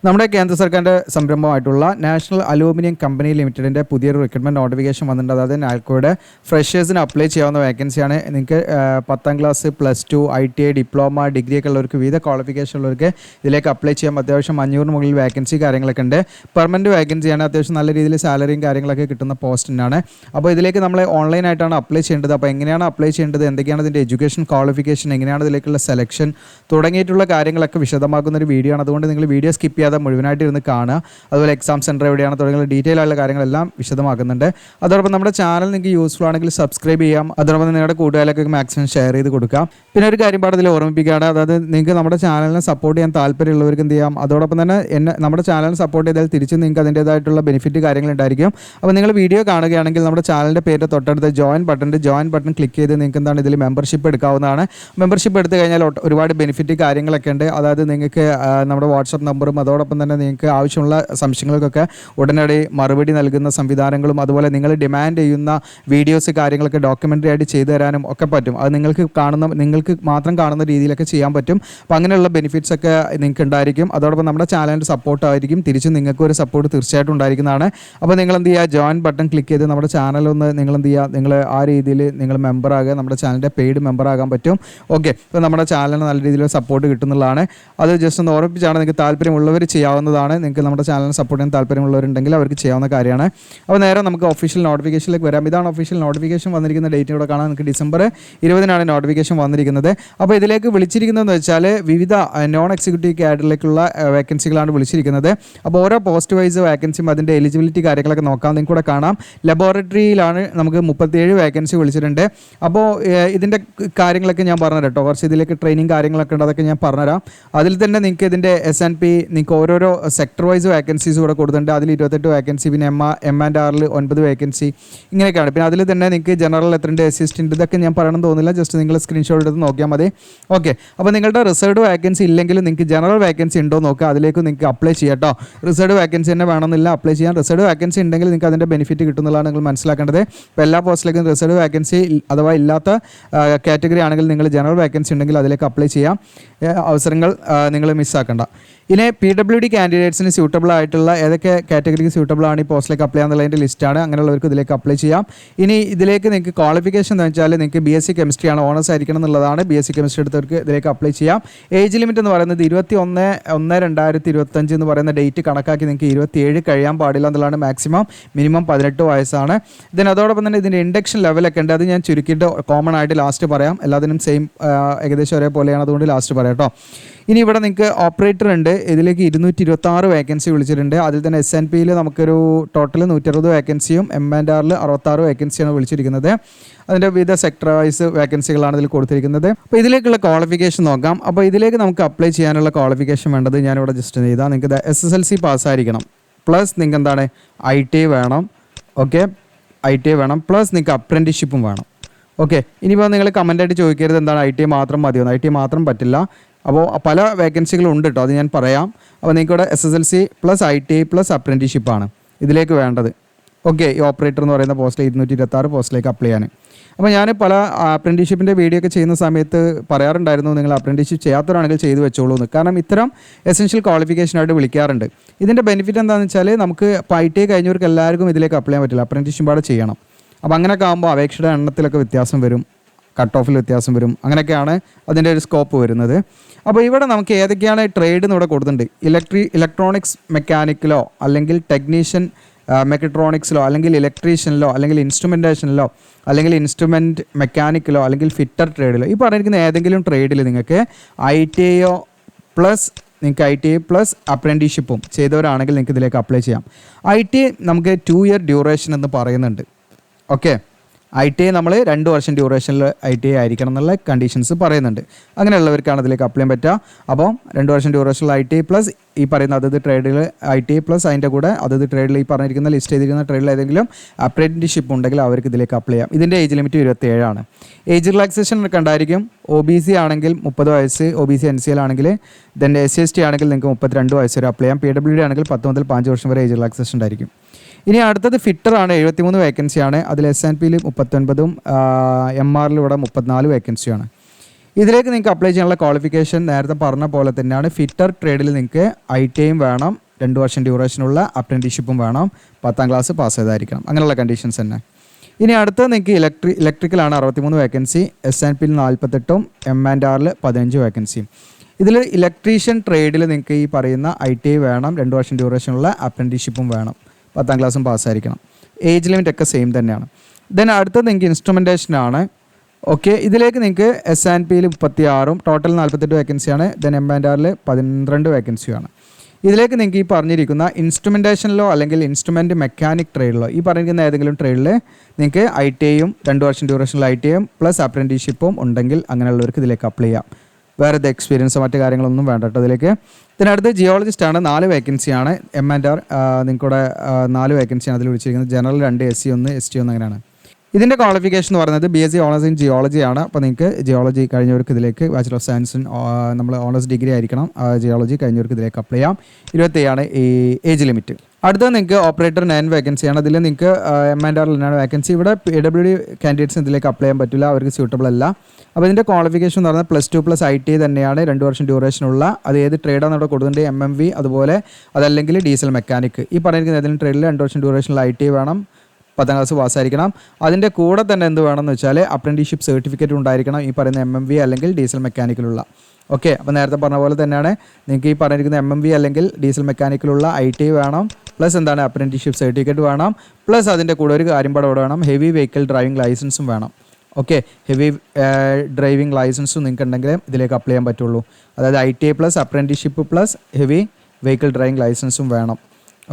നമ്മുടെ കേന്ദ്ര സർക്കാരിൻ്റെ സംരംഭമായിട്ടുള്ള നാഷണൽ അലൂമിനിയം കമ്പനി ലിമിറ്റഡിൻ്റെ പുതിയൊരു റിക്രൂട്ട്മെൻറ്റ് നോട്ടിഫിക്കേഷൻ വന്നിട്ടുണ്ട്. അതായത് നാൽക്കോയുടെ ഫ്രഷേഴ്സിന് അപ്ലൈ ചെയ്യാവുന്ന വേക്കൻസിയാണ്. നിങ്ങൾക്ക് 10ാം ക്ലാസ് +2 ITI ഡിപ്ലോമ ഡിഗ്രി ഒക്കെ ഉള്ളവർക്ക് വിവിധ ക്വാളിഫിക്കേഷൻ ഉള്ളവർക്ക് ഇതിലേക്ക് അപ്ലൈ ചെയ്യാം. അത്യാവശ്യം 500 മുകളിൽ വേക്കൻസി കാര്യങ്ങളൊക്കെ ഉണ്ട്. പെർമനൻറ്റ് വേക്കൻസിയാണ്. അത്യാവശ്യം നല്ല രീതിയിൽ സാലറിയും കാര്യങ്ങളൊക്കെ കിട്ടുന്ന പോസ്റ്റിനാണ്. അപ്പോൾ ഇതിലേക്ക് നമ്മൾ ഓൺലൈനായിട്ടാണ് അപ്ലൈ ചെയ്യേണ്ടത്. അപ്പോൾ എങ്ങനെയാണ് അപ്ലൈ ചെയ്യേണ്ടത്, എന്തൊക്കെയാണ് ഇതിൻ്റെ എഡ്യൂക്കേഷൻ ക്വാളിഫിക്കേഷൻ, എങ്ങനെയാണ് ഇതിലേക്കുള്ള സെലക്ഷൻ തുടങ്ങിയിട്ടുള്ള കാര്യങ്ങളൊക്കെ വിശദമാക്കുന്ന ഒരു വീഡിയോ ആണ്. അതുകൊണ്ട് നിങ്ങൾ വീഡിയോ സ്കിപ്പ് ചെയ്യാതെ മുഴുവനായിട്ട് ഇരുന്ന് കാണുക. അതുപോലെ എക്സാം സെൻറ്റർ എവിടെയാണ് തുടങ്ങിയ ഡീറ്റെയിൽ ആയിട്ടുള്ള കാര്യങ്ങളെല്ലാം വിശദമാക്കുന്നുണ്ട്. അതോടൊപ്പം നമ്മുടെ ചാനൽ നിങ്ങൾക്ക് യൂസ്ഫുൾ ആണെങ്കിൽ സബ്സ്ക്രൈബ് ചെയ്യാം. അതോടൊപ്പം നിങ്ങളുടെ കൂട്ടുകാരിലൊക്കെ മാക്സിമം ഷെയർ ചെയ്ത് കൊടുക്കാം. പിന്നെ ഒരു കാര്യം പാടത്തിൽ ഓർമ്മിപ്പിക്കുകയാണ്, അതായത് നിങ്ങൾക്ക് നമ്മുടെ ചാനലിനെ സപ്പോർട്ട് ചെയ്യാൻ താല്പര്യമുള്ളവർക്ക് എന്ത് ചെയ്യാം, അതോടൊപ്പം തന്നെ നമ്മുടെ ചാനലിനെ സപ്പോർട്ട് ചെയ്താൽ തിരിച്ച് നിങ്ങൾക്ക് അതിൻ്റേതായിട്ടുള്ള ബെനിഫിറ്റ് കാര്യങ്ങളുണ്ടായിരിക്കും. അപ്പോൾ നിങ്ങൾ വീഡിയോ കാണുകയാണെങ്കിൽ നമ്മുടെ ചാനലിൻ്റെ പേര് തൊട്ടടുത്ത് ജോയിൻ ബട്ടൺ ക്ലിക്ക് ചെയ്ത് നിങ്ങൾക്ക് എന്താണ് ഇതിൽ മെമ്പർഷിപ്പ് എടുക്കാവുന്നതാണ്. മെമ്പർഷിപ്പ് എടുത്തു കഴിഞ്ഞാൽ ഒരുപാട് ബെനിഫിറ്റ് കാര്യങ്ങളൊക്കെ ഉണ്ട്. അതായത് നിങ്ങൾക്ക് നമ്മുടെ വാട്സപ്പ് നമ്പറും അതോടൊപ്പം തന്നെ നിങ്ങൾക്ക് ആവശ്യമുള്ള സംശയങ്ങൾക്കൊക്കെ ഉടനടി മറുപടി നൽകുന്ന സംവിധാനങ്ങളും അതുപോലെ നിങ്ങൾ ഡിമാൻഡ് ചെയ്യുന്ന വീഡിയോസ് കാര്യങ്ങളൊക്കെ ഡോക്യുമെൻ്ററി ആയിട്ട് ചെയ്തു തരാനും ഒക്കെ പറ്റും. അത് നിങ്ങൾക്ക് മാത്രം കാണുന്ന രീതിയിലൊക്കെ ചെയ്യാൻ പറ്റും. അപ്പോൾ അങ്ങനെയുള്ള ബെനിഫിറ്റ്സ് ഒക്കെ നിങ്ങൾക്ക് ഉണ്ടായിരിക്കും. അതോടൊപ്പം നമ്മുടെ ചാനലിൻ്റെ സപ്പോർട്ടായിരിക്കും, തിരിച്ചും നിങ്ങൾക്ക് ഒരു സപ്പോർട്ട് തീർച്ചയായിട്ടും ഉണ്ടായിരിക്കുന്നതാണ്. അപ്പോൾ നിങ്ങൾ എന്ത് ചെയ്യുക, ജോയിൻ ബട്ടൺ ക്ലിക്ക് ചെയ്ത് നമ്മുടെ ചാനലൊന്ന് നിങ്ങൾ എന്ത് ചെയ്യുക, നിങ്ങൾ ആ രീതിയിൽ നിങ്ങൾ മെമ്പറാകുക, നമ്മുടെ ചാനലിൻ്റെ പെയ്ഡ് മെമ്പറാകാൻ പറ്റും. ഓക്കെ, അപ്പോൾ നമ്മുടെ ചാനലിന് നല്ല രീതിയിൽ സപ്പോർട്ട് കിട്ടുന്നതാണ്. അത് ജസ്റ്റ് ഒന്ന് ഓർമ്മിപ്പിച്ചാണ്. നിങ്ങൾക്ക് താല്പര്യമുള്ളവർ ചെയ്യാവുന്നതാണ്. നിങ്ങൾക്ക് നമ്മുടെ ചാനലിനെ സപ്പോർട്ട് ചെയ്യാൻ താല്പര്യമുള്ളവരുണ്ടെങ്കിൽ അവർക്ക് ചെയ്യാവുന്ന കാര്യമാണ്. അപ്പോൾ നേരെ നമുക്ക് ഒഫീഷ്യൽ നോട്ടിഫിക്കേഷനിലേക്ക് വരാം. ഇതാണ് ഒഫീഷ്യൽ നോട്ടിഫിക്കേഷൻ വന്നിരിക്കുന്ന ഡേറ്റ് ഇവിടെ കാണാം. നിങ്ങൾക്ക് ഡിസംബർ 20 നോട്ടിഫിക്കേഷൻ വന്നിരിക്കുന്നത്. അപ്പോൾ ഇതിലേക്ക് വിളിച്ചിരിക്കുന്നതെന്ന് വെച്ചാൽ വിവിധ നോൺ എക്സിക്യൂട്ടീവ് കാഡറിലേക്കുള്ള വേക്കൻസികളാണ് വിളിച്ചിരിക്കുന്നത്. അപ്പോൾ ഓരോ പോസ്റ്റ് വൈസ് വേക്കൻസിയും അതിൻ്റെ എലിജിബിലിറ്റി കാര്യങ്ങളൊക്കെ നോക്കാം. നിങ്ങൾക്ക് കൂടെ കാണാം. ലബോറട്ടറിയിലാണ് നമുക്ക് 37 വേക്കൻസി വിളിച്ചിട്ടുണ്ട്. അപ്പോൾ ഇതിൻ്റെ കാര്യങ്ങളൊക്കെ ഞാൻ പറഞ്ഞുതരാം കേട്ടോ. കുറച്ച് ഇതിലേക്ക് ട്രെയിനിങ് കാര്യങ്ങളൊക്കെ ഉണ്ട്, അതൊക്കെ ഞാൻ പറഞ്ഞുതരാം. അതിൽ തന്നെ നിങ്ങൾക്ക് ഇതിൻ്റെ SNP നിങ്ങൾക്ക് ഓരോരോ സെക്ടർ വൈസ് വേക്കൻസീസ് കൂടെ കൊടുത്തിട്ടുണ്ട്. അതിൽ 28 വേക്കൻസി, പിന്നെ M&Rൽ 9 വേക്കൻസി, ഇങ്ങനെയൊക്കെയാണ്. പിന്നെ അതിൽ തന്നെ നിങ്ങൾക്ക് ജനറൽ എത്രയുണ്ട്, അസിസ്റ്റൻറ്റ്, ഇതൊക്കെ ഞാൻ പറയണമെന്ന് തോന്നുന്നില്ല. ജസ്റ്റ് നിങ്ങൾ സ്ക്രീൻഷോട്ട് എടുത്ത് നോക്കിയാൽ മതി. ഓക്കെ, അപ്പോൾ നിങ്ങളുടെ റിസർവ്ഡ് വേക്കൻസി ഇല്ലെങ്കിലും നിങ്ങൾക്ക് ജനറൽ വേക്കൻസി ഉണ്ടോ നോക്കുക. അതിലേക്ക് നിങ്ങൾക്ക് അപ്ലൈ ചെയ്യാം കേട്ടോ. റിസർവ്ഡ് വേക്കൻസി തന്നെ വേണമെന്നില്ല, അപ്ലൈ ചെയ്യാൻ. റിസർവ്ഡ് വേക്കൻസി ഉണ്ടെങ്കിൽ നിങ്ങൾക്ക് അതിൻ്റെ ബെനിഫിറ്റ് കിട്ടുന്നതാണ് നിങ്ങൾ മനസ്സിലാക്കേണ്ടത്. ഇപ്പോൾ എല്ലാ പോസ്റ്റിലേക്കും റിസർവ്ഡ് വേക്കൻസി അഥവാ ഇല്ലാത്ത കാറ്റഗറി ആണെങ്കിൽ നിങ്ങൾ ജനറൽ വേക്കൻസി ഉണ്ടെങ്കിൽ അതിലേക്ക് അപ്ലൈ ചെയ്യാം. അവസരങ്ങൾ നിങ്ങൾ മിസ്സാക്കണ്ട. ഇനി PWD കാൻഡിഡേറ്റ്സിന് സ്യൂട്ടബിൾ ആയിട്ടുള്ള ഏതൊക്കെ കാറ്റഗറിക്ക് സ്യൂട്ടബിൾ ആണ് ഈ പോസ്റ്റിലേക്ക് അപ്ലൈ ചെയ്യാന്നുള്ളതിൻ്റെ ലിസ്റ്റാണ്. അങ്ങനെയുള്ളവർക്ക് ഇതിലേക്ക് അപ്ലൈ ചെയ്യാം. ഇനി ഇതിലേക്ക് നിങ്ങൾക്ക് ക്വാളിഫിക്കേഷൻ എന്ന് വെച്ചാൽ നിങ്ങൾക്ക് BSc കെമിസ്ട്രിയാണ്, ഓണേഴ്സ് ആയിരിക്കണം എന്നുള്ളതാണ്. BSc കെമിസ്ട്രി എടുത്തവർക്ക് ഇതിലേക്ക് അപ്ലൈ ചെയ്യാം. ഏജ് ലിമിറ്റ് എന്ന് പറയുന്നത് 21/1/2025 എന്ന് പറയുന്ന ഡേറ്റ് കണക്കാക്കി നിങ്ങൾക്ക് 27 കഴിയാൻ പാടില്ല എന്നുള്ളതാണ്. മാക്സിമം മിനിമം 18 വയസ്സാണ്. അതോടൊപ്പം തന്നെ ഇതിൻ്റെ ഇൻഡക്ഷൻ ലെവലൊക്കെ ഉണ്ട്. അത് ഞാൻ ചുരുക്കിയിട്ട് കോമൺ ആയിട്ട് ലാസ്റ്റ് പറയാം. എല്ലാത്തിനും സെയിം ഏകദേശം ഒരേപോലെയാണ്, അതുകൊണ്ട് ലാസ്റ്റ് പറയാം കേട്ടോ. ഇനി ഇവിടെ നിങ്ങൾക്ക് ഓപ്പറേറ്റർ ഉണ്ട്. ഇതിലേക്ക് 226 വേക്കൻസി വിളിച്ചിട്ടുണ്ട്. അതിൽ തന്നെ SNPയിൽ നമുക്കൊരു ടോട്ടൽ 160 വേക്കൻസിയും M&Rൽ 66 വേക്കൻസിയാണ് വിളിച്ചിരിക്കുന്നത്. അതിൻ്റെ വിവിധ സെക്ടർ വൈസ് വേക്കൻസികളാണ് ഇതിൽ കൊടുത്തിരിക്കുന്നത്. അപ്പോൾ ഇതിലേക്കുള്ള ക്വാളിഫിക്കേഷൻ നോക്കാം. അപ്പോൾ ഇതിലേക്ക് നമുക്ക് അപ്ലൈ ചെയ്യാനുള്ള ക്വാളിഫിക്കേഷൻ വേണ്ടത് ഞാനിവിടെ ജസ്റ്റ് ചെയ്താൽ നിങ്ങൾക്ക് SSLC പാസ്സായിരിക്കണം, പ്ലസ് നിങ്ങൾക്ക് എന്താണ് ITI വേണം. ഓക്കെ, ITI വേണം, പ്ലസ് നിങ്ങൾക്ക് അപ്രൻറ്റിഷിപ്പും വേണം. ഓക്കെ, ഇനിയിപ്പോൾ നിങ്ങൾ കമൻ്റായിട്ട് ചോദിക്കരുത് എന്താണ് ITI മാത്രം മതിയെന്ന്. ITI മാത്രം പറ്റില്ല. അപ്പോൾ പല വേക്കൻസികളും ഉണ്ട് കേട്ടോ, അത് ഞാൻ പറയാം. അപ്പോൾ നിങ്ങൾക്ക് ഇവിടെ SSLC പ്ലസ് ITI പ്ലസ് അപ്രൻറ്റിഷിപ്പാണ് ഇതിലേക്ക് വേണ്ടത്. ഓക്കെ, ഈ ഓപ്പറേറ്റർ എന്ന് പറയുന്ന പോസ്റ്റിൽ 226 പോസ്റ്റിലേക്ക് അപ്ലൈ ചെയ്യാൻ. അപ്പോൾ ഞാൻ പല അപ്രൻറ്റിഷിപ്പിൻ്റെ വീഡിയോ ഒക്കെ ചെയ്യുന്ന സമയത്ത് പറയാറുണ്ടായിരുന്നു, നിങ്ങൾ അപ്രൻറ്റിഷിപ്പ് ചെയ്യാത്തവരാണെങ്കിൽ ചെയ്തു വെച്ചോളൂ എന്ന്. കാരണം ഇത്തരം എസെൻഷ്യൽ ക്വാളിഫിക്കേഷനായിട്ട് വിളിക്കാറുണ്ട്. ഇതിൻ്റെ ബെനിഫിറ്റ് എന്താണെന്ന് വെച്ചാൽ നമുക്ക് ഇപ്പോൾ ITI കഴിഞ്ഞവർക്ക് എല്ലാവർക്കും ഇതിലേക്ക് അപ്ലൈ ചെയ്യാൻ പറ്റില്ല, അപ്രൻറ്റിഷിപ്പ് അവിടെ ചെയ്യണം. അപ്പോൾ അങ്ങനെയൊക്കെ ആകുമ്പോൾ അപേക്ഷയുടെ എണ്ണത്തിലൊക്കെ വ്യത്യാസം വരും, കട്ട് ഓഫിൽ വ്യത്യാസം വരും. അങ്ങനെയൊക്കെയാണ് അതിൻ്റെ ഒരു സ്കോപ്പ് വരുന്നത്. അപ്പോൾ ഇവിടെ നമുക്ക് ഏതൊക്കെയാണ് ട്രേഡ് എന്ന് ഇവിടെ കൊടുത്തിട്ടുണ്ട്. ഇലക്ട്രോണിക്സ് മെക്കാനിക്കലോ അല്ലെങ്കിൽ ടെക്നീഷ്യൻ മെക്കട്രോണിക്സിലോ അല്ലെങ്കിൽ ഇലക്ട്രീഷ്യനിലോ അല്ലെങ്കിൽ ഇൻസ്ട്രുമെൻറ്റേഷനിലോ അല്ലെങ്കിൽ ഇൻസ്ട്രുമെൻറ്റ് മെക്കാനിക്കലോ അല്ലെങ്കിൽ ഫിറ്റർ ട്രേഡിലോ ഈ പറഞ്ഞിരിക്കുന്ന ഏതെങ്കിലും ട്രേഡിൽ നിങ്ങൾക്ക് ITI പ്ലസ് നിങ്ങൾക്ക് ITI പ്ലസ് അപ്രൻറ്റീഷിപ്പും ചെയ്തവരാണെങ്കിൽ നിങ്ങൾക്ക് ഇതിലേക്ക് അപ്ലൈ ചെയ്യാം. ITI നമുക്ക് 2 ഇയർ ഡ്യൂറേഷൻ എന്ന് പറയുന്നുണ്ട്. ഓക്കെ, ITI നമ്മൾ 2 വർഷം ഡ്യൂറേഷനിൽ ITI ആയിരിക്കണം എന്നുള്ള കണ്ടീഷൻസ് പറയുന്നുണ്ട്. അങ്ങനെയുള്ളവർക്കാണ് ഇതിലേക്ക് അപ്ലൈ ചെയ്യാൻ പറ്റുക. അപ്പോൾ 2 വർഷം ഡ്യൂറേഷനിൽ ITI പ്ലസ് ഈ പറയുന്ന അതത് ട്രേഡിൽ ITI പ്ലസ് അതിൻ്റെ കൂടെ അതത് ട്രേഡിൽ ഈ പറഞ്ഞിരിക്കുന്ന ലിസ്റ്റ് ചെയ്തിരിക്കുന്ന ട്രേഡിൽ ഏതെങ്കിലും അപ്രൻറ്റിഷിപ്പ് ഉണ്ടെങ്കിൽ അവർക്ക് ഇതിലേക്ക് അപ്ലൈ ചെയ്യാം. ഇതിൻ്റെ ഏജ് ലിമിറ്റ് 27 ഏജ് റിലാക്സേഷൻ ഒക്കെ ഉണ്ടായിരിക്കും. OBC ആണെങ്കിൽ 30 വയസ്സ്, OBC NCL ആണെങ്കിൽ ഇതിൻ്റെ SC/ST ആണെങ്കിൽ നിങ്ങൾക്ക് 32 വയസ്സ് വരെ അപ്ലൈ ചെയ്യാം. PWD ആണെങ്കിൽ 10 മുതൽ 5 വർഷം വരെ ഏജ് റിലാക്സേഷൻ ഉണ്ടായിരിക്കും. ഇനി അടുത്തത് ഫിറ്ററാണ്. 73 വേക്കൻസിയാണ്. അതിൽ SNPയിൽ 39, MRൽ ഇവിടെ 34 വേക്കൻസിയാണ്. ഇതിലേക്ക് നിങ്ങൾക്ക് അപ്ലൈ ചെയ്യാനുള്ള ക്വാളിഫിക്കേഷൻ നേരത്തെ പറഞ്ഞ പോലെ തന്നെയാണ്. ഫിറ്റർ ട്രേഡിൽ നിങ്ങൾക്ക് ITIയും വേണം, 2 വർഷം ഡ്യൂറേഷനുള്ള അപ്രൻറ്റീഷിപ്പും വേണം, 10ാം ക്ലാസ് പാസ് ചെയ്തായിരിക്കണം. അങ്ങനെയുള്ള കണ്ടീഷൻസ് തന്നെ. ഇനി അടുത്തത് നിങ്ങൾക്ക് ഇലക്ട്രിക്കലാണ് 63 വേക്കൻസി, S&Pയിൽ 48ഉം M&Rൽ 15 വേക്കൻസിയും. ഇതിൽ ഇലക്ട്രീഷ്യൻ ട്രേഡിൽ നിങ്ങൾക്ക് ഈ പറയുന്ന ITI വേണം, 2 വർഷം ഡ്യൂറേഷനുള്ള അപ്രൻറ്റീഷിപ്പും വേണം, 10ാം ക്ലാസ്സും പാസ്സായിരിക്കണം. ഏജ് ലിമിറ്റ് ഒക്കെ സെയിം തന്നെയാണ്. ദെൻ അടുത്തത് നിങ്ങൾക്ക് ഇൻസ്ട്രുമെൻറ്റേഷനാണ്. ഓക്കെ, ഇതിലേക്ക് നിങ്ങൾക്ക് S&Pയിൽ 36ഉം ടോട്ടൽ 48 വേക്കൻസിയാണ്. ദെൻ M&Rൽ 12 വേക്കൻസിയാണ്. ഇതിലേക്ക് നിങ്ങൾക്ക് ഈ പറഞ്ഞിരിക്കുന്ന ഇൻസ്ട്രുമെൻറ്റേഷനിലോ അല്ലെങ്കിൽ ഇൻസ്ട്രുമെൻറ്റ് മെക്കാനിക് ട്രേഡിലോ ഈ പറഞ്ഞിരിക്കുന്ന ഏതെങ്കിലും ട്രേഡിൽ നിങ്ങൾക്ക് ITIയും 2 വർഷം ഡ്യൂറേഷനിൽ ITIയും പ്ലസ് അപ്രൻറ്റീഷിപ്പും ഉണ്ടെങ്കിൽ അങ്ങനെയുള്ളവർക്ക് ഇതിലേക്ക് അപ്ലൈ ചെയ്യാം. വേറെ എക്സ്പീരിയൻസോ മറ്റു കാര്യങ്ങളൊന്നും വേണ്ട കേട്ടോ ഇതിലേക്ക്. ഇതിനടുത്ത് ജിയോളജിസ്റ്റാണ്, 4 വേക്കൻസിയാണ്. M&R നിങ്ങൾക്കൂടെ 4 വേക്കൻസിയാണ് അതിൽ വിളിച്ചിരിക്കുന്നത്. ജനറൽ 2, SC 1, ST 1 അങ്ങനെയാണ്. ഇതിൻ്റെ ക്വാളിഫിക്കേഷൻ എന്ന് പറയുന്നത് BSc ഓണേഴ്സ് ഇൻ ജിയോളജിയാണ്. അപ്പോൾ നിങ്ങൾക്ക് ജിയോളജി കഴിഞ്ഞവർക്ക് ഇതിലേക്ക് ബാച്ചിലർ ഓഫ് സയൻസ് ഇൻ നമ്മൾ ഓണേഴ്സ് ഡിഗ്രി ആയിരിക്കണം. ജിയോളജി കഴിഞ്ഞവർക്ക് ഇതിലേക്ക് അപ്ലൈ ചെയ്യാം. 27 ഈ ഏജ് ലിമിറ്റ്. അടുത്തത് നിങ്ങൾക്ക് ഓപ്പറേറ്റർ 9 വേക്കൻസിയാണ്. അതിൽ നിങ്ങൾക്ക് M&Rൽ 9 വേക്കൻസി. ഇവിടെ PWD കാൻഡിഡേറ്റ്സ് ഇതിലേക്ക് അപ്ലൈ ചെയ്യാൻ പറ്റില്ല, അവർക്ക് സ്യൂട്ടബിൾ അല്ല. അപ്പോൾ ഇതിൻ്റെ ക്വാളിഫിക്കേഷൻ എന്ന് പറയുന്നത് +2 പ്ലസ് ITI തന്നെയാണ്, 2 വർഷം ഡ്യൂറേഷനുള്ള. അത് ഏത് ട്രേഡാണ് ഇവിടെ കൊടുക്കുന്നത്, MMV അതുപോലെ അതല്ലെങ്കിൽ ഡീസൽ മെക്കാനിക്. ഈ പറഞ്ഞിരിക്കുന്ന ഏതെങ്കിലും ട്രേഡിൽ 2 വർഷം ഡ്യൂറേഷനുള്ള ITI വേണം, 10ാം ക്ലാസ് പാസ്സായിരിക്കണം. അതിൻ്റെ കൂടെ തന്നെ എന്ത് വേണമെന്ന് വെച്ചാൽ അപ്രൻറ്റീഷിപ്പ് സർട്ടിഫിക്കറ്റ് ഉണ്ടായിരിക്കണം, ഈ പറയുന്ന MMV അല്ലെങ്കിൽ ഡീസൽ മെക്കാനിക്കലുള്ള. ഓക്കെ, അപ്പോൾ നേരത്തെ പറഞ്ഞ പോലെ തന്നെയാണ് നിങ്ങൾക്ക് ഈ പറഞ്ഞിരിക്കുന്ന MMV അല്ലെങ്കിൽ ഡീസൽ മെക്കാനിക്കലുള്ള ITI വേണം, പ്ലസ് എന്താണ് അപ്രൻറ്റീഷിപ്പ് സർട്ടിഫിക്കറ്റ് വേണം, പ്ലസ് അതിൻ്റെ കൂടെ ഒരു കാര്യം കൂടെ വേണം, ഹെവി വെഹിക്കിൾ ഡ്രൈവിംഗ് ലൈസൻസും വേണം. ഓക്കെ, ഹെവി ഡ്രൈവിംഗ് ലൈസൻസും നിങ്ങൾക്ക് ഉണ്ടെങ്കിൽ ഇതിലേക്ക് അപ്ലൈ ചെയ്യാൻ പറ്റുള്ളൂ. അതായത് ITI plus apprenticeship plus heavy vehicle driving ലൈസൻസും വേണം.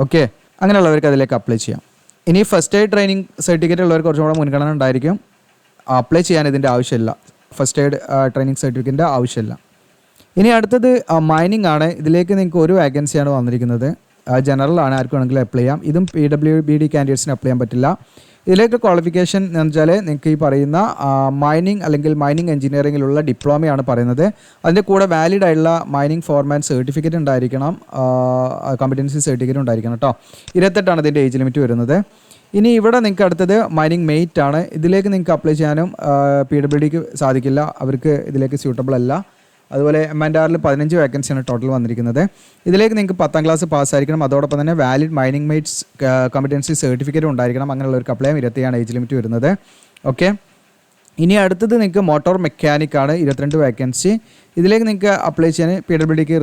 ഓക്കെ, അങ്ങനെയുള്ളവർക്ക് അതിലേക്ക് അപ്ലൈ ചെയ്യാം. ഇനി ഫസ്റ്റ് എയ്ഡ് ട്രെയിനിങ് സർട്ടിഫിക്കറ്റ് ഉള്ളവർക്ക് കുറച്ചും കൂടെ മുൻഗണന ഉണ്ടായിരിക്കും. അപ്ലൈ ചെയ്യാൻ ഇതിൻ്റെ ആവശ്യമില്ല, ഫസ്റ്റ് എയ്ഡ് ട്രെയിനിങ് സർട്ടിഫിക്കറ്റിൻ്റെ ആവശ്യമില്ല. ഇനി അടുത്തത് മൈനിങ് ആണ്. ഇതിലേക്ക് നിങ്ങൾക്ക് ഒരു വേക്കൻസിയാണ് വന്നിരിക്കുന്നത്. ജനറലാണ്, ആർക്കും വേണമെങ്കിലും അപ്ലൈ ചെയ്യാം. ഇതും PWBD കാൻഡിഡേറ്റ്സിന് അപ്ലൈ ചെയ്യാൻ പറ്റില്ല. ഇതിലേക്ക് ക്വാളിഫിക്കേഷൻ എന്ന് വെച്ചാൽ നിങ്ങൾക്ക് ഈ പറയുന്ന മൈനിങ് അല്ലെങ്കിൽ മൈനിങ് എഞ്ചിനീയറിങ്ങിലുള്ള ഡിപ്ലോമയാണ് പറയുന്നത്. അതിൻ്റെ കൂടെ വാലിഡ് ആയിട്ടുള്ള മൈനിങ് ഫോർമാൻ സർട്ടിഫിക്കറ്റ് ഉണ്ടായിരിക്കണം, കോമ്പറ്റൻസി സർട്ടിഫിക്കറ്റ് ഉണ്ടായിരിക്കണം കേട്ടോ. 28 ഇതിൻ്റെ ഏജ് ലിമിറ്റ് വരുന്നത്. ഇനി ഇവിടെ നിങ്ങൾക്ക് അടുത്തത് മൈനിങ് മെയ്റ്റ് ആണ്. ഇതിലേക്ക് നിങ്ങൾക്ക് അപ്ലൈ ചെയ്യാനും PWDക്ക് സാധിക്കില്ല, അവർക്ക് ഇതിലേക്ക് സ്യൂട്ടബിൾ അല്ല. അതുപോലെ M&Rൽ 15 വേക്കൻസിയാണ് ടോട്ടൽ വന്നിരിക്കുന്നത്. ഇതിലേക്ക് നിങ്ങൾക്ക് 10ാം ക്ലാസ് പാസ്സായിരിക്കണം, അതോടൊപ്പം തന്നെ valid mining mates competency certificate ഉണ്ടായിരിക്കണം. അങ്ങനെയുള്ളവർക്ക് അപ്ലൈ ചെയ്യാം. 27 ഏജ് ലിമിറ്റ് വരുന്നത്. ഓക്കെ, ഇനി അടുത്തത് നിങ്ങൾക്ക് മോട്ടോർ മെക്കാനിക് ആണ്, 22 വേക്കൻസി. ഇതിലേക്ക് നിങ്ങൾക്ക് അപ്ലൈ ചെയ്യാൻ PWDക്ക്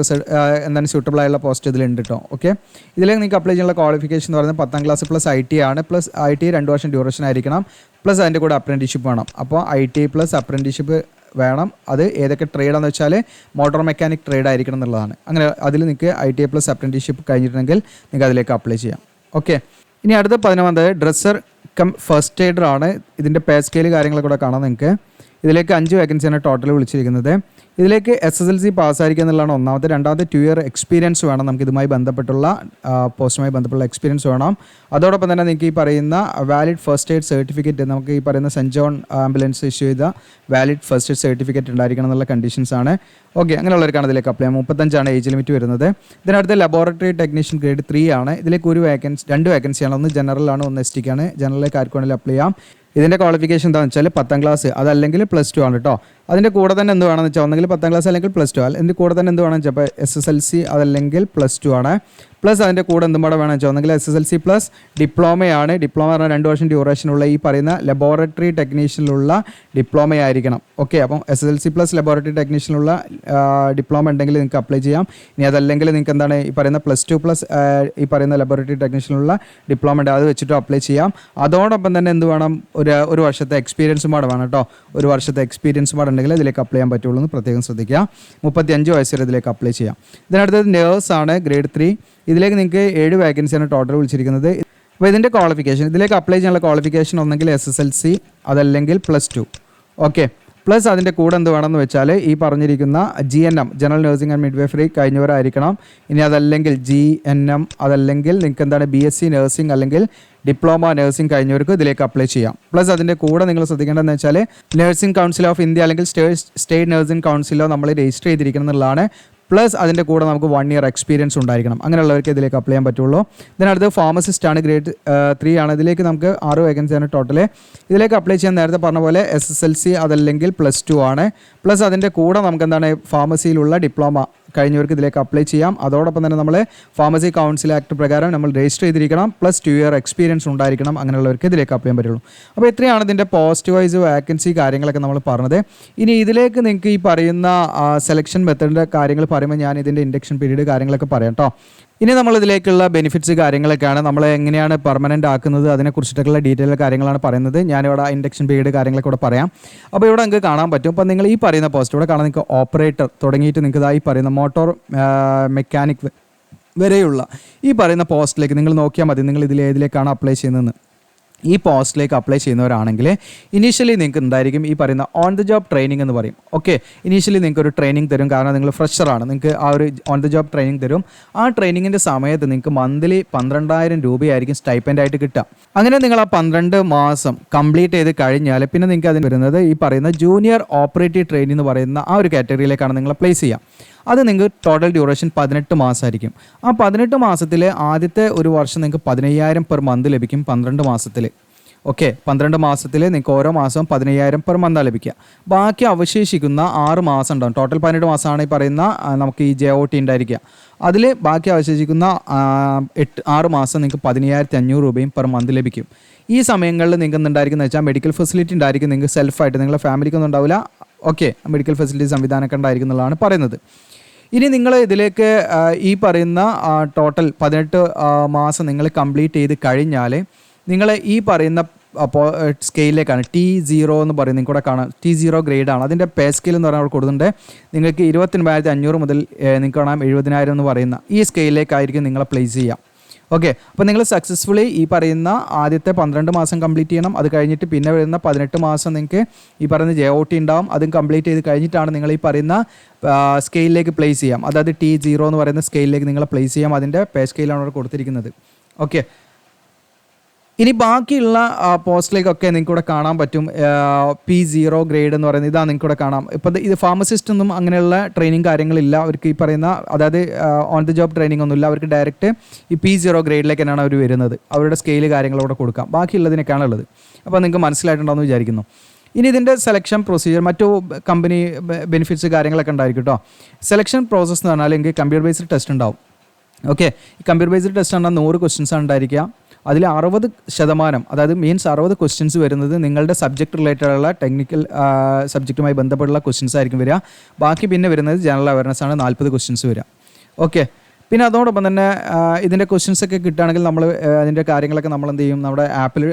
എന്താണ് സ്യൂട്ടബിൾ ആയുള്ള പോസ്റ്റ് ഇതിലുണ്ട് കേട്ടോ. ഓക്കെ, ഇതിലേക്ക് നിങ്ങൾക്ക് അപ്ലൈ ചെയ്യാനുള്ള ക്വാളിഫിക്കേഷൻ എന്ന് പറയുന്നത് 10ാം ക്ലാസ് പ്ലസ് ITI ആണ്. പ്ലസ് ITI 2 വർഷം ഡ്യൂറേഷൻ ആയിരിക്കണം, പ്ലസ് അതിൻ്റെ കൂടെ അപ്രൻറ്റീഷിപ്പ് വേണം. അപ്പോൾ ITI പ്ലസ് അപ്രൻറ്റീഷിപ്പ് വേണം. അത് ഏതൊക്കെ ട്രേഡാണെന്ന് വെച്ചാൽ മോട്ടോർ മെക്കാനിക് ട്രേഡ് ആയിരിക്കണം എന്നുള്ളതാണ്. അങ്ങനെ അതിൽ നിങ്ങൾക്ക് ITI പ്ലസ് അപ്രൻറ്റീഷിപ്പ് കഴിഞ്ഞിട്ടുണ്ടെങ്കിൽ നിങ്ങൾക്ക് അതിലേക്ക് അപ്ലൈ ചെയ്യാം. ഓക്കെ, ഇനി അടുത്ത 11 ഡ്രസ്സർ കം ഫസ്റ്റ് എയ്ഡർ ആണ്. ഇതിൻ്റെ പേ സ്കെയിൽ കാര്യങ്ങളൊക്കെ കൂടെ കാണാം നിങ്ങൾക്ക്. ഇതിലേക്ക് 5 വേക്കൻസിയാണ് ടോട്ടൽ വിളിച്ചിരിക്കുന്നത്. ഇതിലേക്ക് SSLC പാസ്സായിരിക്കുക എന്നുള്ളതാണ് ഒന്നാമത്തെ. രണ്ടാമത്തെ 2 ഇയർ എക്സ്പീരിയൻസ് വേണം, നമുക്ക് ഇതുമായി ബന്ധപ്പെട്ടുള്ള പോസ്റ്റുമായി ബന്ധപ്പെട്ടുള്ള എക്സ്പീരിയൻസ് വേണം. അതോടൊപ്പം തന്നെ നിങ്ങൾക്ക് ഈ പറയുന്ന വാലിഡ് ഫസ്റ്റ് എയ്ഡ് സർട്ടിഫിക്കറ്റ്, നമുക്ക് ഈ പറയുന്ന സെൻറ്റ് ജോൺ ആംബുലൻസ് ഇഷ്യൂ ചെയ്ത വാലിഡ് ഫസ്റ്റ് എയ്ഡ് സർട്ടിഫിക്കറ്റ് ഉണ്ടായിരിക്കണം എന്നുള്ള കണ്ടീഷൻസ് ആണ്. ഓക്കെ, അങ്ങനെയുള്ളവർക്കാണ് ഇതിലേക്ക് അപ്ലൈ ചെയ്യാം. 35 ഏജ് ലിമിറ്റ് വരുന്നത്. ഇതിനടുത്ത് ലബോറട്ടറി ടെക്നീഷ്യൻ ഗ്രേഡ് 3 ആണ്. ഇതിലേക്ക് 2 വേക്കൻസിയാണ്, ഒന്ന് ജനറലാണ്, ഒന്ന് ST ക്കാണ്. ജനറലിലേക്ക് ആർക്ക് വേണമെങ്കിലും അപ്ലൈ ചെയ്യാം. ഇതിൻ്റെ ക്വാളിഫിക്കേഷൻ എന്താണെന്ന് വെച്ചാൽ 10ാം ക്ലാസ് അതല്ലെങ്കിൽ +2 ആണ് കേട്ടോ. അതിൻ്റെ കൂടെ തന്നെ എന്ത് വേണമെന്ന് വെച്ചാൽ ഒന്നെങ്കിൽ 10ാം ക്ലാസ് അല്ലെങ്കിൽ +2. അതിൻ്റെ കൂടെ തന്നെ എന്ത് വേണമെന്ന് വെച്ചാൽ ഇപ്പോൾ SSLC അതല്ലെങ്കിൽ +2 ആണ്. പ്ലസ് അതിൻ്റെ കൂടെ എന്തും കൂടെ വേണമെന്ന് വെച്ചാൽ ഒന്നെങ്കിൽ SSLC പ്ലസ് ഡിപ്ലോമയാണ്. ഡിപ്ലോമ പറഞ്ഞാൽ 2 വർഷം ഡ്യൂറേഷനുള്ള ഈ പറയുന്ന ലബോറട്ടറി ടെക്നീഷ്യനിലുള്ള ഡിപ്ലോമയായിരിക്കണം. ഓക്കെ, അപ്പം SSLC പ്ലസ് ലബോറട്ടറി ടെക്നീഷ്യനിലുള്ള ഡിപ്ലോമ ഉണ്ടെങ്കിൽ നിങ്ങൾക്ക് അപ്ലൈ ചെയ്യാം. ഇനി അതല്ലെങ്കിൽ നിങ്ങൾക്ക് എന്താണ് ഈ പറയുന്ന +2 പ്ലസ് ഈ പറയുന്ന ലബോറട്ടറി ടെക്നീഷ്യനിലുള്ള ഡിപ്ലോമ ഉണ്ട്, അത് വെച്ചിട്ട് അപ്ലൈ ചെയ്യാം. അതോടൊപ്പം തന്നെ എന്ത് വേണം, ഒരു വർഷത്തെ എക്സ്പീരിയൻസും കൂടെ വേണം കേട്ടോ. ഒരു വർഷത്തെ എക്സ്പീരിയൻസും കൂടെ ഉണ്ടെങ്കിൽ ഇതിലേക്ക് അപ്ലൈ ചെയ്യാൻ പറ്റുള്ളൂ എന്ന് പ്രത്യേകം ശ്രദ്ധിക്കുക. 35 വയസ്സ് വരെ ഇതിലേക്ക് അപ്ലൈ ചെയ്യാം. ഇതിനടുത്തത് നേഴ്സാണ്, ഗ്രേഡ് 3. ഇതിലേക്ക് നിങ്ങൾക്ക് 7 വേക്കൻസിയാണ് ടോട്ടൽ വിളിച്ചിരിക്കുന്നത്. അപ്പോൾ ഇതിൻ്റെ ക്വാളിഫിക്കേഷൻ, ഇതിലേക്ക് അപ്ലൈ ചെയ്യാനുള്ള ക്വാളിഫിക്കേഷൻ ഒന്നെങ്കിൽ SSLC അതല്ലെങ്കിൽ +2. ഓക്കെ, പ്ലസ് അതിൻ്റെ കൂടെ എന്ത് വേണമെന്ന് വെച്ചാൽ ഈ പറഞ്ഞിരിക്കുന്ന GNM general nursing and midwifery കഴിഞ്ഞവരായിരിക്കണം. ഇനി അതല്ലെങ്കിൽ GNM അതല്ലെങ്കിൽ നിങ്ങൾക്ക് എന്താണ് BSc നഴ്സിംഗ് അല്ലെങ്കിൽ ഡിപ്ലോമ നഴ്സിംഗ് കഴിഞ്ഞവർക്ക് ഇതിലേക്ക് അപ്ലൈ ചെയ്യാം. പ്ലസ് അതിൻ്റെ കൂടെ നിങ്ങൾ ശ്രദ്ധിക്കേണ്ടതെന്ന് വെച്ചാൽ നഴ്സിംഗ് കൗൺസിൽ ഓഫ് ഇന്ത്യ അല്ലെങ്കിൽ സ്റ്റേറ്റ് നഴ്സിംഗ് കൗൺസിലോ നമ്മൾ രജിസ്റ്റർ ചെയ്തിരിക്കണം എന്നുള്ളതാണ്. പ്ലസ് അതിൻ്റെ കൂടെ നമുക്ക് 1 ഇയർ എക്സ്പീരിയൻസ് ഉണ്ടായിരിക്കണം. അങ്ങനെയുള്ളവർക്ക് ഇതിലേക്ക് അപ്ലൈ ചെയ്യാൻ പറ്റുള്ളൂ. ഇതിനടുത്ത് ഫാർമസിസ്റ്റ് ആണ്, ഗ്രേഡ് 3 ആണ്. ഇതിലേക്ക് നമുക്ക് 6 വേക്കൻസിയാണ് ടോട്ടൽ. ഇതിലേക്ക് അപ്ലൈ ചെയ്യാൻ നേരത്തെ പറഞ്ഞ പോലെ SSLC അതല്ലെങ്കിൽ +2 ആണ്. പ്ലസ് അതിൻ്റെ കൂടെ നമുക്ക് എന്താണ് ഫാർമസിയിലുള്ള ഡിപ്ലോമ കഴിഞ്ഞവർക്ക് ഇതിലേക്ക് അപ്ലൈ ചെയ്യാം. അതോടൊപ്പം തന്നെ നമ്മൾ ഫാർമസി കൗൺസിൽ ആക്ട് പ്രകാരം നമ്മൾ രജിസ്റ്റർ ചെയ്തിരിക്കണം, പ്ലസ് 2 ഇയർ എക്സ്പീരിയൻസ് ഉണ്ടായിരിക്കണം. അങ്ങനെയുള്ളവർക്ക് ഇതിലേക്ക് അപ്ലൈ ചെയ്യാൻ പറ്റുള്ളൂ. അപ്പോൾ ഇത്രയാണ് ഇതിൻ്റെ പോസ്റ്റ് വൈസ് വേക്കൻസി കാര്യങ്ങളൊക്കെ നമ്മൾ പറഞ്ഞത്. ഇനി ഇതിലേക്ക് നിങ്ങൾക്ക് ഈ പറയുന്ന സെലക്ഷൻ മെത്തേഡിൻ്റെ കാര്യങ്ങൾ പറയുമ്പോൾ ഞാൻ ഇതിൻ്റെ ഇൻഡക്ഷൻ പീരീഡ് കാര്യങ്ങളൊക്കെ പറയാം കേട്ടോ. ഇനി നമ്മളിതിലേക്കുള്ള ബെനിഫിറ്റ്സ് കാര്യങ്ങളൊക്കെയാണ്, നമ്മൾ എങ്ങനെയാണ് പെർമനൻ്റ് ആക്കുന്നത് അതിനെക്കുറിച്ചിട്ടുള്ള ഡീറ്റെയിൽ കാര്യങ്ങളാണ് പറയുന്നത്. ഞാനിവിടെ ഇൻഡക്ഷൻ പീരീഡ് കാര്യങ്ങളൊക്കെ ഇവിടെ പറയാം. അപ്പോൾ ഇവിടെ നിങ്ങൾക്ക് കാണാൻ പറ്റും. അപ്പോൾ നിങ്ങൾ ഈ പറയുന്ന പോസ്റ്റ് ഇവിടെ കാണാൻ നിങ്ങൾക്ക് ഓപ്പറേറ്റർ തുടങ്ങിയിട്ട് നിങ്ങൾക്ക് ഈ പറയുന്ന മോട്ടോർ മെക്കാനിക് വരെയുള്ള ഈ പറയുന്ന പോസ്റ്റിലേക്ക് നിങ്ങൾ നോക്കിയാൽ മതി. നിങ്ങൾ ഇതിലേക്കാണ് അപ്ലൈ ചെയ്യുന്നതെന്ന്. ഈ പോസ്റ്റിലേക്ക് അപ്ലൈ ചെയ്യുന്നവരാണെങ്കിൽ ഇനീഷ്യലി നിങ്ങൾക്ക് ഉണ്ടായിരിക്കും ഈ പറയുന്ന ഓൺ ദ ജോബ് ട്രെയിനിങ് എന്ന് പറയും. ഓക്കെ, ഇനീഷ്യലി നിങ്ങൾക്ക് ഒരു ട്രെയിനിങ് തരും. കാരണം നിങ്ങൾ ഫ്രഷറാണ്, നിങ്ങൾക്ക് ആ ഒരു ഓൺ ദ ജോബ് ട്രെയിനിങ് തരും. ആ ട്രെയിനിങ്ങിൻ്റെ സമയത്ത് നിങ്ങൾക്ക് മന്ത്ലി 12,000 രൂപയായിരിക്കും സ്റ്റൈപ്പൻഡ് ആയിട്ട് കിട്ടുക. അങ്ങനെ നിങ്ങൾ ആ 12 മാസം കംപ്ലീറ്റ് ചെയ്ത് കഴിഞ്ഞാൽ പിന്നെ നിങ്ങൾക്ക് അതിന് വരുന്നത് ഈ പറയുന്ന ജൂനിയർ ഓപ്പറേറ്റീവ് ട്രെയിനിങ് എന്ന് പറയുന്ന ആ ഒരു കാറ്റഗറിയിലേക്കാണ് നിങ്ങൾ പ്ലേസ് ചെയ്യുക. അത് നിങ്ങൾക്ക് ടോട്ടൽ ഡ്യൂറേഷൻ 18 മാസമായിരിക്കും. ആ 18 മാസത്തിൽ ആദ്യത്തെ ഒരു വർഷം നിങ്ങൾക്ക് 15,000 പെർ മന്ത് ലഭിക്കും 12 മാസത്തിൽ. ഓക്കെ, 12 മാസത്തിൽ നിങ്ങൾക്ക് ഓരോ മാസവും 15,000 പെർ മന്താണ് ലഭിക്കുക. ബാക്കി അവശേഷിക്കുന്ന 6 മാസം ഉണ്ടാവും. ടോട്ടൽ 18 മാസമാണ് ഈ പറയുന്ന നമുക്ക് ഈ JOT ഉണ്ടായിരിക്കുക. അതിൽ ബാക്കി അവശേഷിക്കുന്ന 6 മാസം നിങ്ങൾക്ക് 15,500 രൂപയും പെർ മന്ത് ലഭിക്കും. ഈ സമയങ്ങളിൽ നിങ്ങൾക്ക് എന്തുണ്ടായിരിക്കുന്നത് വെച്ചാൽ മെഡിക്കൽ ഫെസിലിറ്റി ഉണ്ടായിരിക്കും. നിങ്ങൾക്ക് സെൽഫായിട്ട് നിങ്ങളുടെ ഫാമിലിക്കൊന്നും ഉണ്ടാവില്ല. ഓക്കെ, മെഡിക്കൽ ഫെസിലിറ്റി സംവിധാനമൊക്കെ ഉണ്ടായിരിക്കും എന്നുള്ളതാണ് പറയുന്നത്. ഇനി നിങ്ങൾ ഇതിലേക്ക് ഈ പറയുന്ന ടോട്ടൽ 18 മാസം നിങ്ങൾ കംപ്ലീറ്റ് ചെയ്ത് കഴിഞ്ഞാൽ നിങ്ങൾ ഈ പറയുന്ന സ്കെയിലേക്കാണ് T0 എന്ന് പറയുന്നത്. നിങ്ങൾക്ക് കൂടെ കാണാം T0 ഗ്രേഡാണ്. അതിൻ്റെ പേ സ്കെയിൽ എന്ന് പറഞ്ഞാൽ അവിടെ കൊടുക്കുന്നുണ്ട്. നിങ്ങൾക്ക് 29,500 മുതൽ നിങ്ങൾക്ക് കാണാം 70,000 എന്ന് പറയുന്ന ഈ സ്കെയിലേക്കായിരിക്കും നിങ്ങളെ പ്ലേസ് ചെയ്യുക. ഓക്കെ, അപ്പോൾ നിങ്ങൾ സക്സസ്ഫുള്ളി ഈ പറയുന്ന ആദ്യത്തെ 12 മാസം കംപ്ലീറ്റ് ചെയ്യണം. അത് കഴിഞ്ഞിട്ട് പിന്നെ വരുന്ന 18 മാസം നിങ്ങൾക്ക് ഈ പറയുന്ന JOT ഉണ്ടാവും. അതും കംപ്ലീറ്റ് ചെയ്ത് കഴിഞ്ഞിട്ടാണ് നിങ്ങൾ ഈ പറയുന്ന സ്കെയിലിലേക്ക് പ്ലേസ് ചെയ്യാം. അതായത് T0 എന്ന് പറയുന്ന സ്കെയിലിലേക്ക് നിങ്ങൾ പ്ലേസ് ചെയ്യാം. അതിൻ്റെ പേ സ്കെയിലാണ് അവിടെ കൊടുത്തിരിക്കുന്നത്. ഓക്കെ, ഇനി ബാക്കിയുള്ള പോസ്റ്റിലേക്കൊക്കെ നിങ്ങൾക്ക് ഇവിടെ കാണാൻ പറ്റും. P0 ഗ്രേഡ് എന്ന് പറയുന്നത് ഇതാണ് നിങ്ങൾക്ക് ഇവിടെ കാണാം. ഇപ്പോൾ ഇത് ഫാർമസിസ്റ്റ് ഒന്നും അങ്ങനെയുള്ള ട്രെയിനിങ് കാര്യങ്ങളില്ല അവർക്ക്. ഈ പറയുന്ന അതായത് ഓൺ ദി ജോബ് ട്രെയിനിങ് ഒന്നുമില്ല അവർക്ക്. ഡയറക്റ്റ് ഈ P0 ഗ്രേഡിലേക്ക് തന്നെയാണ് അവർ വരുന്നത്. അവരുടെ സ്കെയിൽ കാര്യങ്ങളവിടെ കൊടുക്കാം. ബാക്കിയുള്ളതിനൊക്കെയാണ് ഉള്ളത്. അപ്പോൾ നിങ്ങൾക്ക് മനസ്സിലായിട്ടുണ്ടാവുമെന്ന് വിചാരിക്കുന്നു. ഇനി ഇതിൻ്റെ സെലക്ഷൻ പ്രൊസീജിയർ മറ്റു കമ്പനി ബെനിഫിറ്റ്സ് കാര്യങ്ങളൊക്കെ ഉണ്ടായിരിക്കും കേട്ടോ. സെലക്ഷൻ പ്രോസസ്സ് എന്ന് പറഞ്ഞാൽ എനിക്ക് കമ്പ്യൂട്ടർ ബേസ്ഡ് ടെസ്റ്റ് ഉണ്ടാവും. ഓക്കെ, ഈ കമ്പ്യൂട്ടർ ബേസ്ഡ് ടെസ്റ്റ് പറഞ്ഞാൽ 100 ക്വസ്റ്റ്യൻസ് ആണ് ഉണ്ടായിരിക്കുക. അതിൽ 60%, അതായത് മീൻസ് 60 ക്വസ്റ്റ്യൻസ് വരുന്നത് നിങ്ങളുടെ സബ്ജക്റ്റ് റിലേറ്റഡുള്ള ടെക്നിക്കൽ സബ്ജക്റ്റുമായി ബന്ധപ്പെട്ടുള്ള ക്വസ്റ്റ്യൻസ് ആയിരിക്കും വരിക. ബാക്കി പിന്നെ വരുന്നത് ജനറൽ അവയർനെസ് ആണ്, 40 ക്വസ്റ്റ്യൻസ് വരിക. ഓക്കെ, പിന്നെ അതോടൊപ്പം തന്നെ ഇതിൻ്റെ ക്വസ്റ്റ്യൻസ് ഒക്കെ കിട്ടുകയാണെങ്കിൽ നമ്മൾ അതിൻ്റെ കാര്യങ്ങളൊക്കെ നമ്മൾ എന്ത് ചെയ്യും, നമ്മുടെ ആപ്പിൽ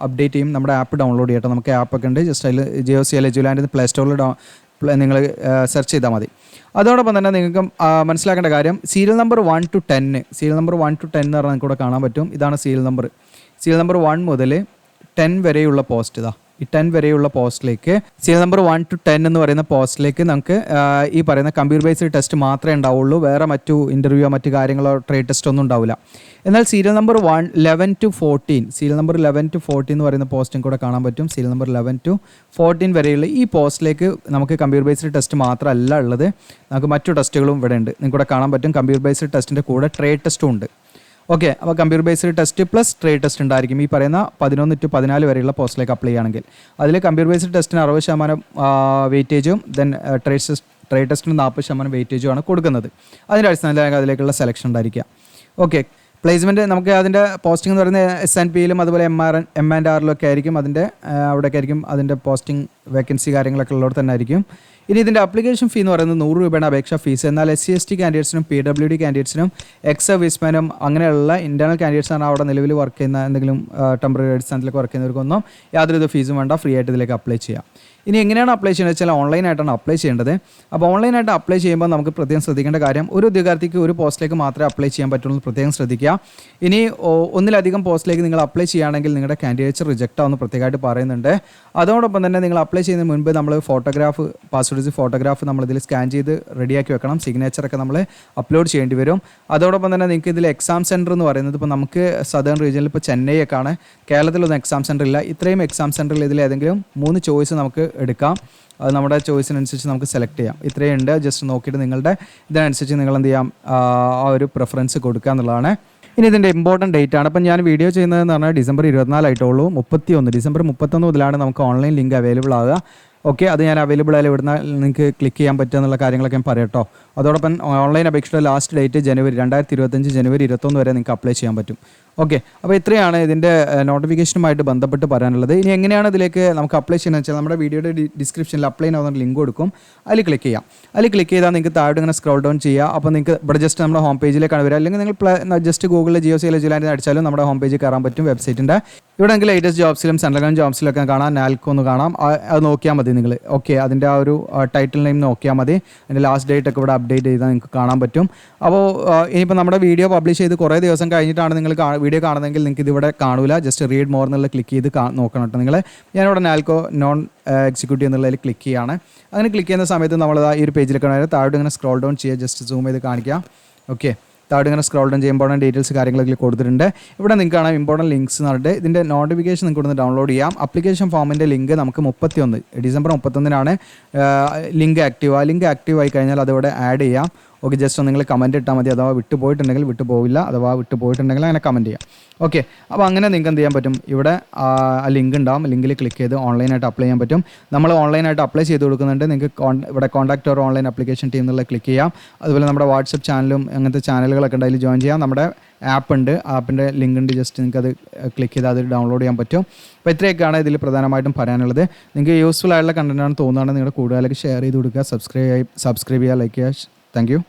അപ്ഡേറ്റ് ചെയ്യും. നമ്മുടെ ആപ്പ് ഡൗൺലോഡ് ചെയ്യട്ടെ. നമുക്ക് ആപ്പൊക്കെ ഉണ്ട്. ജസ്റ്റ് അതിൽ JOC എജുലാൻഡ് പ്ലേ സ്റ്റോറിൽ നിങ്ങൾ സെർച്ച് ചെയ്താൽ മതി. അതോടൊപ്പം തന്നെ നിങ്ങൾക്ക് മനസ്സിലാക്കേണ്ട കാര്യം serial number 1 to 10 serial number 1 to 10 എന്ന് പറഞ്ഞാൽ നിങ്ങൾക്ക് ഇവിടെ കാണാൻ പറ്റും. ഇതാണ് സീരിയൽ നമ്പർ 1 മുതൽ 10 വരെയുള്ള പോസ്റ്റ്. ഇതാ ഈ 10 വരെയുള്ള പോസ്റ്റിലേക്ക് സീരിയൽ നമ്പർ 1 to 10 എന്ന് പറയുന്ന പോസ്റ്റിലേക്ക് നമുക്ക് ഈ പറയുന്ന കമ്പ്യൂട്ടർ ബേസ്ഡ് ടെസ്റ്റ് മാത്രമേ ഉണ്ടാവുള്ളൂ. വേറെ മറ്റു ഇൻ്റർവ്യൂയോ മറ്റു കാര്യങ്ങളോ ട്രേഡ് ടെസ്റ്റ് ഒന്നും ഉണ്ടാവില്ല. എന്നാൽ serial number 11 to 14 serial number 11 to 14 എന്ന് പറയുന്ന പോസ്റ്റും കൂടെ കാണാൻ പറ്റും. സീരിയൽ നമ്പർ 11 to 14 വരെയുള്ള ഈ പോസ്റ്റിലേക്ക് നമുക്ക് കമ്പ്യൂട്ടർ ബേസ്ഡ് ടെസ്റ്റ് മാത്രമല്ല ഉള്ളത്, നമുക്ക് മറ്റു ടെസ്റ്റുകളും ഇവിടെ ഉണ്ട്. നിങ്ങൾക്ക് ഇവിടെ കാണാൻ പറ്റും. കമ്പ്യൂട്ടർ ബേസ്ഡ് ടെസ്റ്റിൻ്റെ കൂടെ ട്രേഡ് ടെസ്റ്റും ഉണ്ട്. ഓക്കെ, അപ്പോൾ computer based test plus trade test ഉണ്ടായിരിക്കും ഈ പറയുന്ന 11 to 14 വരെയുള്ള പോസ്റ്റിലേക്ക് അപ്ലൈ ചെയ്യുകയാണെങ്കിൽ. അതിൽ കമ്പ്യൂട്ടർ ബേസ്ഡ് ടെസ്റ്റിന് 60% വെയിറ്റേജും ദെൻ ട്രേഡ് ടെസ്റ്റിന് 40% വെയിറ്റേജും ആണ് കൊടുക്കുന്നത്. അതിൻ്റെ അടിസ്ഥാനത്തിൽ അതിലേക്കുള്ള സെലക്ഷൻ ഉണ്ടായിരിക്കുക. ഓക്കെ, പ്ലേസ്മെൻറ്റ് നമുക്ക് അതിൻ്റെ പോസ്റ്റിംഗ് എന്ന് പറയുന്നത് SNPയിലും അതുപോലെ M&Rലും ഒക്കെ ആയിരിക്കും. അവിടെയൊക്കെ ആയിരിക്കും അതിൻ്റെ പോസ്റ്റിംഗ് വേക്കൻസി കാര്യങ്ങളൊക്കെ ഉള്ളവിടെ തന്നെ ആയിരിക്കും. ഇനി ഇതിൻ്റെ അപ്ലിക്കേഷൻ ഫീ എന്ന് പറയുന്നത് 100 രൂപയാണ് അപേക്ഷ ഫീസ്. എന്നാൽ SC/ST കാൻഡിഡേറ്റ്സിനും PWD കാൻഡിഡേറ്റ്സിനും എക്സ് സർവീസ്മാനും അങ്ങനെയുള്ള ഇൻറ്റേർണൽ കാൻഡിഡേറ്റ്സാണ് അവിടെ നിലവിൽ വർക്ക് ചെയ്യുന്ന എന്തെങ്കിലും ടെമ്പററി അടിസ്ഥാനത്തിലേക്ക് വർക്ക് ചെയ്യുന്നവർക്കൊന്നും യാതൊരു ഫീസും വേണ്ട, ഫ്രീ ആയിട്ട് ഇതിലേക്ക് അപ്ലൈ ചെയ്യാം. ഇനി എങ്ങനെയാണ് അപ്ലൈ ചെയ്യുന്നത് വെച്ചാൽ ഓൺലൈനായിട്ടാണ് അപ്ലൈ ചെയ്യേണ്ടത്. അപ്പോൾ ഓൺലൈനായിട്ട് അപ്ലൈ ചെയ്യുമ്പോൾ നമുക്ക് പ്രത്യേകം ശ്രദ്ധിക്കേണ്ട കാര്യം, ഒരു ഉദ്യോഗാർത്ഥിക്ക് ഒരു പോസ്റ്റിലേക്ക് മാത്രമേ അപ്ലൈ ചെയ്യാൻ പറ്റുള്ളൂ, പ്രത്യേകം ശ്രദ്ധിക്കുക. ഇനി ഒന്നിലധികം പോസ്റ്റിലേക്ക് നിങ്ങൾ അപ്ലൈ ചെയ്യുകയാണെങ്കിൽ നിങ്ങളുടെ കാൻഡിഡേറ്റ്സ് റിജക്റ്റ് ആവുമെന്ന് പ്രത്യേകമായിട്ട് പറയുന്നുണ്ട്. അതോടൊപ്പം തന്നെ നിങ്ങൾ അപ്ലൈ ചെയ്യുന്നതിന് മുൻപ് നമ്മൾ ഫോട്ടോഗ്രാഫ്, പാസ്പോർട്ട് സൈസ് ഫോട്ടോഗ്രാഫ് നമ്മളിതിൽ സ്കാൻ ചെയ്ത് റെഡിയാക്കി വെക്കണം. സിഗ്നേച്ചറൊക്കെ നമ്മൾ അപ്ലോഡ് ചെയ്യേണ്ടി വരും. അതോടൊപ്പം തന്നെ നിങ്ങൾക്ക് ഇതിൽ എക്സാം സെൻറ്റർ എന്ന് പറയുന്നത് ഇപ്പോൾ നമുക്ക് സദേൺ റീജിയനിൽ ഇപ്പോൾ ചെന്നൈയൊക്കെയാണ്, കേരളത്തിലൊന്നും എക്സാം സെൻറ്റർ ഇല്ല. ഇത്രയും എക്സാം സെൻറ്ററിൽ ഇതിൽ ഏതെങ്കിലും 3 ചോയ്സ് നമുക്ക് എടുക്കാം. അത് നമ്മുടെ ചോയ്സിനനുസരിച്ച് നമുക്ക് സെലക്ട് ചെയ്യാം. ഇത്രയും ഉണ്ട്. ജസ്റ്റ് നോക്കിയിട്ട് നിങ്ങളുടെ ഇതിനനുസരിച്ച് നിങ്ങൾ എന്ത് ചെയ്യാം, ആ ഒരു പ്രിഫറൻസ് കൊടുക്കുക എന്നുള്ളതാണ്. ഇനി ഇതിൻ്റെ ഇമ്പോർട്ടൻറ്റ് ഡേറ്റ് ആണ്. അപ്പം ഞാൻ വീഡിയോ ചെയ്യുന്നതെന്ന് പറഞ്ഞാൽ ഡിസംബർ 24 ആയിട്ടുള്ളൂ. ഡിസംബർ 31 മുതലാണ് നമുക്ക് ഓൺലൈൻ ലിങ്ക് അവൈലബിൾ ആകുക. ഓക്കെ, അത് ഞാൻ അവൈലബിൾ ആയാലും ഇവിടുന്ന് നിങ്ങൾക്ക് ക്ലിക്ക് ചെയ്യാൻ പറ്റുക എന്നുള്ള കാര്യങ്ങളൊക്കെ ഞാൻ പറയാം കേട്ടോ. അതോടൊപ്പം ഓൺലൈൻ അപേക്ഷയുടെ ലാസ്റ്റ് ഡേറ്റ് 2025 ജനുവരി 21 വരെ നിങ്ങൾക്ക് അപ്ലൈ ചെയ്യാൻ പറ്റും. ഓക്കെ, അപ്പോൾ ഇത്രയാണ് ഇതിൻ്റെ നോട്ടിഫിക്കേഷനുമായിട്ട് ബന്ധപ്പെട്ട് പറയാനുള്ളത്. ഇനി എങ്ങനെയാണ് ഇതിലേക്ക് നമുക്ക് അപ്ലൈ ചെയ്യുന്നത് വെച്ചാൽ നമ്മുടെ വീഡിയോയുടെ ഡിസ്ക്രിപ്ഷനിൽ അപ്ലൈ ആവുന്ന ലിങ്ക് കൊടുക്കും. അതിൽ ക്ലിക്ക് ചെയ്യാം. അതിൽ ക്ലിക്ക് ചെയ്താൽ നിങ്ങൾക്ക് താഴോട്ട് ഇങ്ങനെ സ്ക്രോൾ ഡൗൺ ചെയ്യുക. അപ്പോൾ നിങ്ങൾക്ക് ഇവിടെ ജസ്റ്റ് നമ്മുടെ ഹോം പേജിലേക്കാണ് വരിക. അല്ലെങ്കിൽ നിങ്ങൾ ജസ്റ്റ് ഗൂഗിളിൽ ജിയോസിയിലെ അടിച്ചാലും നമ്മുടെ ഹോം പേജിൽ കയറാൻ പറ്റും വെബ്സൈറ്റിൻ്റെ. ഇവിടെ നിങ്ങൾക്ക് ലേറ്റസ്റ്റ് ജോബ്സിലും സെൻട്രൽ ഗവൺമെൻറ് ജോബ്സിലൊക്കെ കാണാം. നാൽക്കോ ഒന്ന് കാണാം. അത് നോക്കിയാൽ മതി നിങ്ങൾ. ഓക്കെ, അതിൻ്റെ ആ ഒരു ടൈറ്റിൽ നെയിം നോക്കിയാൽ മതി. അതിൻ്റെ ലാസ്റ്റ് ഡേറ്റ് ഒക്കെ ഇവിടെ അപ്ഡേറ്റ് ചെയ്താൽ നിങ്ങൾക്ക് കാണാൻ പറ്റും. അപ്പോൾ ഇനിയിപ്പോൾ നമ്മുടെ വീഡിയോ പബ്ലിഷ് ചെയ്ത് കുറേ ദിവസം കഴിഞ്ഞിട്ടാണ് നിങ്ങൾ വീഡിയോ കാണുന്നതെങ്കിൽ നിങ്ങൾക്ക് ഇതിവിടെ കാണൂല. ജസ്റ്റ് റീഡ് മോർ എന്നുള്ള ക്ലിക്ക് ചെയ്ത് നോക്കണം കേട്ടോ നിങ്ങൾ. ഞാനിവിടെ നാൽക്കോ നോൺ എക്സിക്യൂട്ടീവ് എന്നുള്ളതിൽ ക്ലിക്ക് ചെയ്യുകയാണ്. അങ്ങനെ ക്ലിക്ക് ചെയ്യുന്ന സമയത്ത് നമ്മൾ ഈ ഒരു പേജിലേക്ക് വരെ താഴോട്ട് ഇങ്ങനെ സ്ക്രോൾ ഡൗൺ ചെയ്യുക. ജസ്റ്റ് സൂം ചെയ്ത് കാണിക്കാം. ഓക്കെ, താഴോട്ട് ഇങ്ങനെ സ്ക്രോൾ ഡൗൺ ചെയ്യുമ്പോൾ ഡീറ്റെയിൽസ് കാര്യങ്ങളൊക്കെ കൊടുത്തിട്ടുണ്ട്. ഇവിടെ നിങ്ങൾക്ക് കാണാം ഇമ്പോർട്ടൻറ്റ് ലിങ്ക്സ് എന്ന് പറഞ്ഞിട്ട്. ഇതിൻ്റെ നോട്ടിഫിക്കേഷൻ നിങ്ങൾക്ക് ഇവിടുന്ന് ഡൗൺലോഡ് ചെയ്യാം. അപ്ലിക്കേഷൻ ഫോമിൻ്റെ ലിങ്ക് നമുക്ക് ഡിസംബർ 31 ലിങ്ക് ആക്റ്റീവ്. ആ ലിങ്ക് ആക്റ്റീവ് ആയി കഴിഞ്ഞാൽ അതിവിടെ ആഡ് ചെയ്യാം. ഓക്കെ, ജസ്റ്റ് നിങ്ങൾ കമൻറ്റ് ഇട്ടാൽ മതി. അഥവാ വിട്ടു പോവില്ല. അഥവാ വിട്ടുപോയിട്ടുണ്ടെങ്കിൽ അങ്ങനെ കമൻറ്റ് ചെയ്യാം. ഓക്കെ, അപ്പോൾ അങ്ങനെ നിങ്ങൾക്ക് എന്ത് ചെയ്യാൻ പറ്റും, ഇവിടെ ആ ലിങ്ക് ഉണ്ടാവും. ലിങ്കിൽ ക്ലിക്ക് ചെയ്ത് ഓൺലൈനായിട്ട് അപ്ലൈ ചെയ്യാൻ പറ്റും. നമ്മൾ ഓൺലൈനായിട്ട് അപ്ലൈ ചെയ്ത് കൊടുക്കുന്നുണ്ട്. നിങ്ങൾക്ക് ഇവിടെ contact or online application team എന്നുള്ള ക്ലിക്ക് ചെയ്യാം. അതുപോലെ നമ്മുടെ വാട്സപ്പ് ചാനലും അങ്ങനത്തെ ചാനലുകളൊക്കെ ഉണ്ട്, അതിൽ ജോയിൻ ചെയ്യാം. നമ്മുടെ ആപ്പ് ഉണ്ട്, ആപ്പിൻ്റെ ലിങ്ക് ഉണ്ട്. ജസ്റ്റ് നിങ്ങൾക്ക് അത് ക്ലിക്ക് ചെയ്ത് അത് ഡൗൺലോഡ് ചെയ്യാൻ പറ്റും. അപ്പോൾ ഇത്രയൊക്കെയാണ് ഇതിൽ പ്രധാനമായിട്ടും പറയാനുള്ളത്. നിങ്ങൾക്ക് യൂസ്ഫുൾ ആയിട്ടുള്ള കണ്ടൻറ്റാണ് തോന്നുകയാണെങ്കിൽ നിങ്ങളുടെ കൂടുതലേക്ക് ഷെയർ ചെയ്ത് കൊടുക്കുക, സബ്സ്ക്രൈബ് ചെയ്യുക, ലൈക്ക് ചെയ്യുക. Thank you.